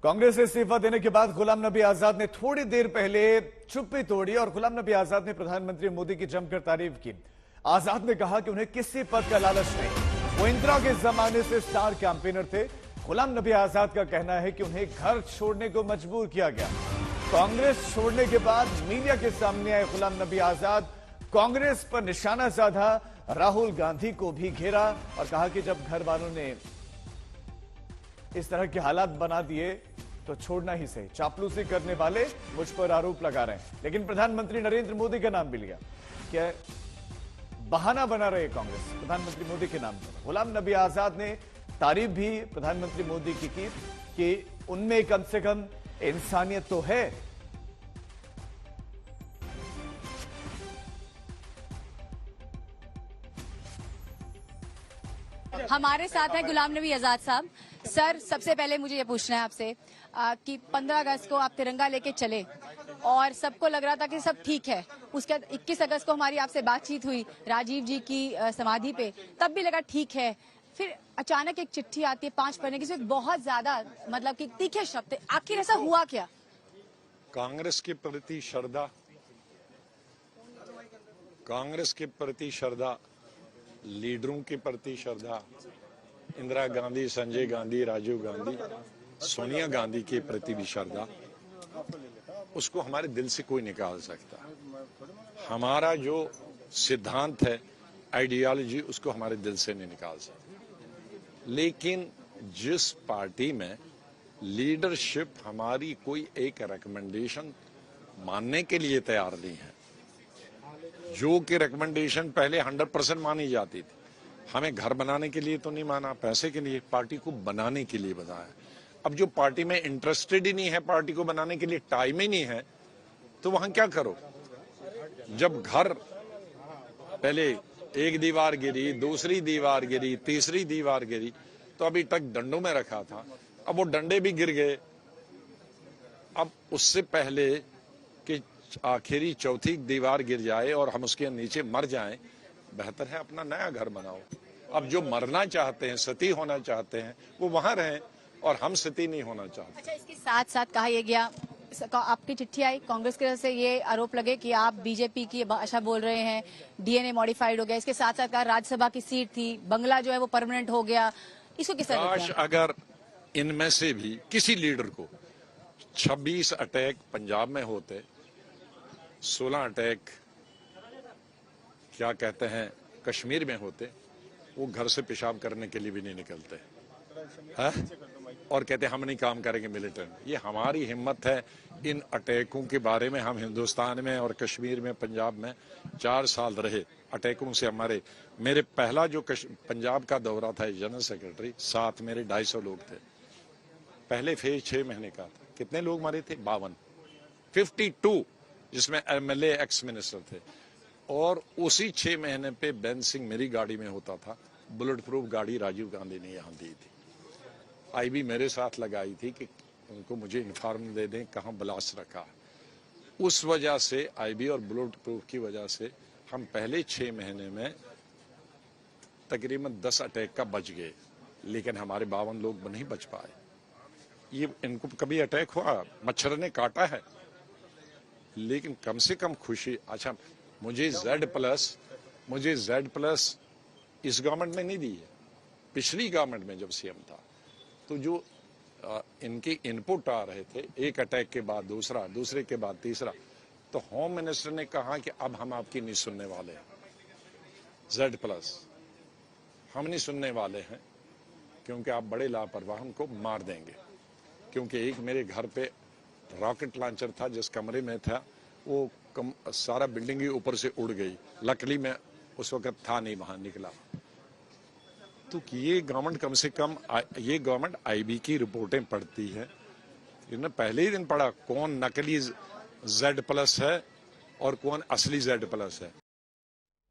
कांग्रेस से इस्तीफा देने के बाद गुलाम नबी आजाद ने थोड़ी देर पहले चुप्पी तोड़ी और गुलाम नबी आजाद ने प्रधानमंत्री मोदी की जमकर तारीफ की। आजाद ने कहा कि उन्हें किसी पद का लालच नहीं, वो इंदिरा के जमाने से स्टार कैंपेनर थे। गुलाम नबी आजाद का कहना है कि उन्हें घर छोड़ने को मजबूर किया गया। कांग्रेस छोड़ने के बाद मीडिया के सामने आए गुलाम नबी आजाद, कांग्रेस पर निशाना साधा, राहुल गांधी को भी घेरा और कहा कि जब घर वालों ने इस तरह के हालात बना दिए तो छोड़ना ही सही। चापलूसी करने वाले मुझ पर आरोप लगा रहे हैं, लेकिन प्रधानमंत्री नरेंद्र मोदी का नाम भी लिया। क्या बहाना बना रहे कांग्रेस प्रधानमंत्री मोदी के नाम पर। गुलाम नबी आजाद ने तारीफ भी प्रधानमंत्री मोदी की कि उनमें कम से कम इंसानियत तो है। हमारे साथ है गुलाम नबी आजाद साहब। सर, सबसे पहले मुझे ये पूछना है आपसे कि 15 अगस्त को आप तिरंगा लेके चले और सबको लग रहा था कि सब ठीक है। उसके बाद 21 अगस्त को हमारी आपसे बातचीत हुई राजीव जी की समाधि पे, तब भी लगा ठीक है। फिर अचानक एक चिट्ठी आती है 5 पन्ने की, जिसमें बहुत ज्यादा मतलब कि तीखे शब्द। आखिर ऐसा हुआ क्या? कांग्रेस के प्रति श्रद्धा, कांग्रेस के प्रति श्रद्धा, लीडरों के प्रति श्रद्धा, इंदिरा गांधी, संजय गांधी, राजीव गांधी, सोनिया गांधी के प्रति भी श्रद्धा, उसको हमारे दिल से कोई निकाल सकता। हमारा जो सिद्धांत है, आइडियोलॉजी, उसको हमारे दिल से नहीं निकाल सकता। लेकिन जिस पार्टी में लीडरशिप हमारी कोई एक रिकमेंडेशन मानने के लिए तैयार नहीं है, जो कि रिकमेंडेशन पहले 100% मानी जाती थी, हमें घर बनाने के लिए तो नहीं माना, पैसे के लिए, पार्टी को बनाने के लिए बताया। अब जो पार्टी में इंटरेस्टेड ही नहीं है, पार्टी को बनाने के लिए टाइम ही नहीं है, तो वहां क्या करो। जब घर पहले एक दीवार गिरी, दूसरी दीवार गिरी, तीसरी दीवार गिरी, तो अभी तक डंडों में रखा था, अब वो डंडे भी गिर गए। अब उससे पहले कि आखिरी चौथी दीवार गिर जाए और हम उसके नीचे मर जाएं, बेहतर है अपना नया घर बनाओ। अब जो मरना चाहते हैं, सती होना चाहते हैं, वो वहां रहें, और हम सती नहीं होना चाहते। अच्छा, इसके साथ साथ कहा यह गया, आपकी चिट्ठी आई कांग्रेस की तरफ से, ये आरोप लगे कि आप बीजेपी की भाषा बोल रहे हैं, डीएनए मॉडिफाइड हो गया। इसके साथ साथ कहा राज्यसभा की सीट थी, बंगला जो है वो परमानेंट हो गया। इसको किस तरह? अगर इनमें से भी किसी लीडर को 26 अटैक पंजाब में होते, 16 अटैक क्या कहते हैं कश्मीर में होते, वो घर से पेशाब करने के लिए भी नहीं निकलते है? और कहते हम नहीं काम करेंगे मिलिटेंट। ये हमारी हिम्मत है। इन अटैकों के बारे में हम हिंदुस्तान में और कश्मीर में, पंजाब में 4 साल रहे। अटैकों से मेरे पहला जो पंजाब का दौरा था, जनरल सेक्रेटरी, साथ मेरे 250 लोग थे। पहले फेज 6 महीने का था। कितने लोग मरे थे? 52, जिसमें एमएलए, एक्स मिनिस्टर थे। और उसी 6 महीने पे बेन सिंह मेरी गाड़ी में होता था। बुलेट प्रूफ गाड़ी राजीव गांधी ने यहाँ दी थी। आईबी मेरे साथ लगाई थी कि उनको मुझे इन्फॉर्म दे दें कहाँ ब्लास्ट रखा। उस वजह से आईबी और बुलेट प्रूफ की वजह से हम पहले 6 महीने में तकरीबन 10 अटैक का बच गए, लेकिन हमारे 52 लोग नहीं बच पाए। ये इनको कभी अटैक हुआ, मच्छर ने काटा है, लेकिन कम से कम खुशी। अच्छा, मुझे Z+ इस गवर्नमेंट में नहीं दी है, पिछली गवर्नमेंट में जब सीएम था, तो जो इनके इनपुट आ रहे थे, एक अटैक के बाद दूसरा, दूसरे के बाद तीसरा, तो होम मिनिस्टर ने कहा कि अब हम आपकी नहीं सुनने वाले हैं, Z+ हम नहीं सुनने वाले हैं, क्योंकि आप बड़े लापरवाह, हमको मार देंगे। क्योंकि एक मेरे घर पे रॉकेट लॉन्चर था, जिस कमरे में था वो सारा बिल्डिंग ही ऊपर से उड़ गई। लकली में उस वक्त था नहीं, वहां निकला। तो ये गवर्नमेंट कम से कम, ये गवर्नमेंट आईबी की रिपोर्टें पढ़ती है। इन्होंने पहले ही दिन पढ़ा कौन नकली Z+ है और कौन असली Z+ है।